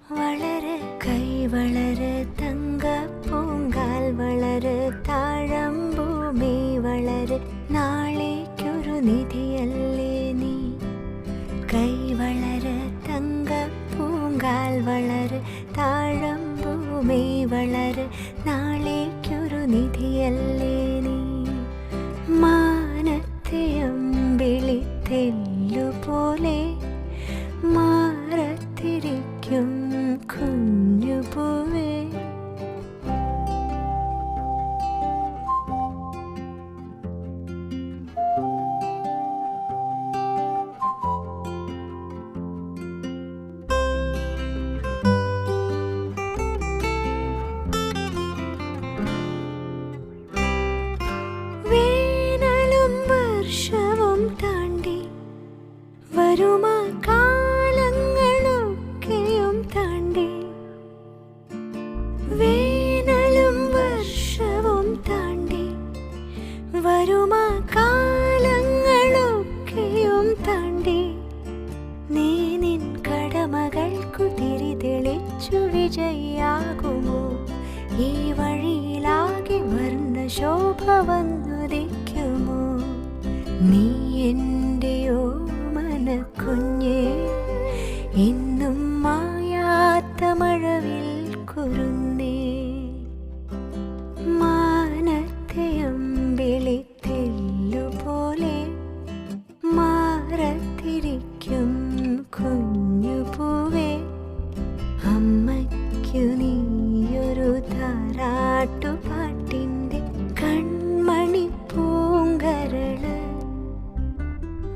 വളര് കൈ വളര് തങ്കപ്പൂങ്കാൽ വളര് താഴമ്പൂമി വളര് നാളേക്കൊരു നിധിയല്ലേ നീ. കൈ വളര് തങ്കപ്പൂങ്കാൽ വളര് താഴമ്പൂമി വളര് നാളേക്കൊരു നിധിയല്ലേ നീ. മാനത്തെ അമ്പിളിത്തെല്ലുപോലെ മാറത്തിരിക്കും കുഞ്ഞുപൂവേ. വേനലും വർഷവും താണ്ടി വരുമാ കാലങ്ങളൊക്കെയും താണ്ടി. വേനലും വർഷവും താണ്ടി വരുമാ കാലങ്ങളൊക്കെയും താണ്ടി. നീ നിൻ കടമകൾക്കു തിരി തെളിച്ചു വിജയിയാകുമോ. ഈ വഴിയിലാകെ വർണ്ണ ശോഭ വന്നുദിക്കുമോ. നീ എൻ്റെയോ മനക്കുഞ്ഞേ, ഇന്നും മായാത്ത മഴവിൽ കുരുന്നേ. മാനത്തെ അമ്പിളിത്തെല്ലുപോലെ മാറത്തിരിക്കും കുഞ്ഞുപൂവേ. അമ്മയ്ക്കു നീയൊരു താരാട്ടുപാട്ടിൻ്റെ കൺമണി പൂങ്കരള്.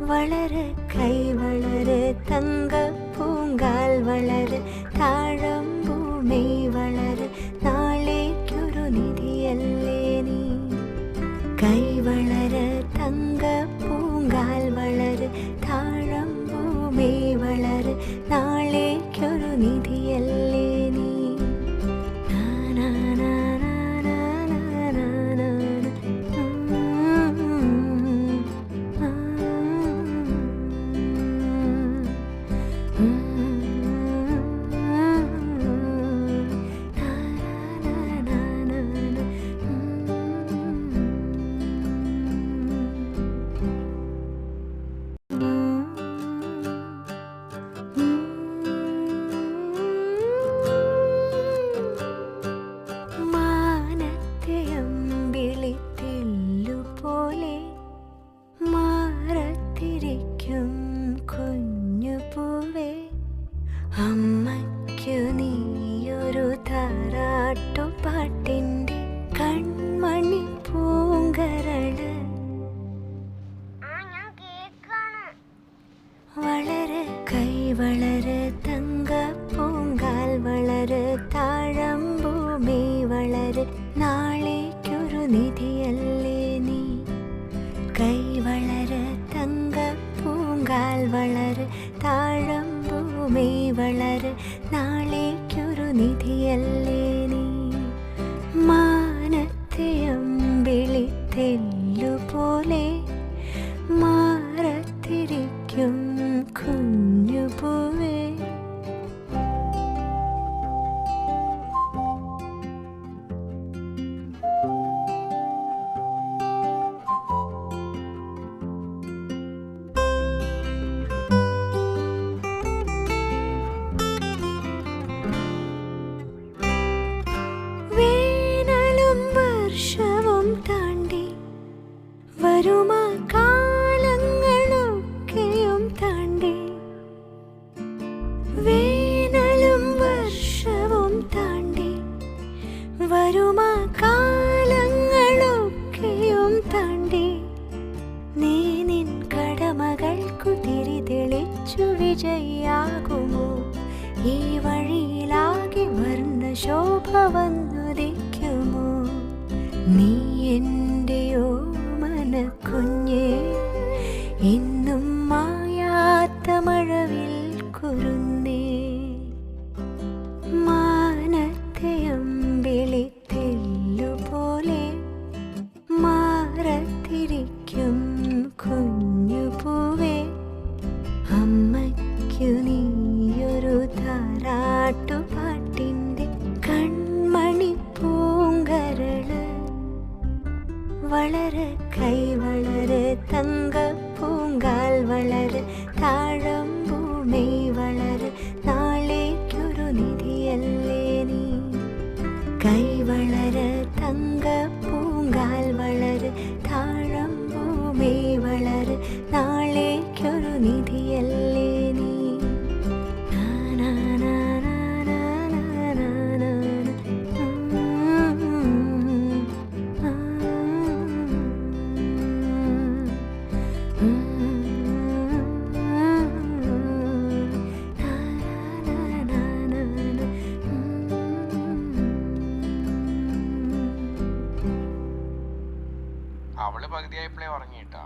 വളര് കൈ വളര് തങ്കപ്പൂങ്കാൽ വളര് താഴമ്പൂമി വളര് നാളേക്കൊരു നിധിയല്ലേ നീ. കൈ വളര് തങ്കപ്പൂങ്കാൽ വളര് താഴമ്പൂമി വളര് നാളേക്കൊരു നിധിയല്ലേ നീ. അമ്മയ്ക്കു നീയൊരു താരാട്ടുപാട്ടിൻ്റെ കൺമണി പൂങ്കരള്. വളര് കൈ വളര് തങ്കപ്പൂങ്കാൽ വളര് താഴമ്പൂമി വളര് നാളേക്കൊരു നിധിയല്ലേ നീ. കൈ വളര് തങ്കപ്പൂങ്കാൽ വളര് താഴമ്പൂമി വളര് നാളേക്കൊരു നിധിയല്ലേ നീ. മാനത്തെ അമ്പിളിത്തെല്ലുപോലെ മാറത്തിരിക്കും കുഞ്ഞുപൂവേ. വേനലും വർഷവും താണ്ടി വരുമാ കാലങ്ങളൊക്കെയും താണ്ടി. വേനലും വർഷവും താണ്ടി വരുമാ കാലങ്ങളൊക്കെയും താണ്ടി. നീ നിൻ കടമകൾക്കു തിരി തെളിച്ചു വിജയിയാകുമോ. ഈ വഴിയിലാകെ വർണ്ണ ശോഭ വന്നുദിക്കുമോ. നീ എൻ്റെയോ മനക്കുഞ്ഞേ, ഇന്നും മായാത്ത മഴവിൽ കുരുന്നേ. മാനത്തെ അമ്പിളിത്തെല്ലുപോലെ മാറത്തിരിക്കും കുഞ്ഞുപൂവേ. അമ്മയ്ക്കു നീയൊരു താരാട്ടു കൈ വളര തങ്ക പൂങ്കാൽ വളര താഴമ്പൂമേ വളര നാളേക്കൊരു നിധിയല്ലേ നീ. അവള് പകുതിയായപ്പോഴേ ഉറങ്ങിയിട്ടാ.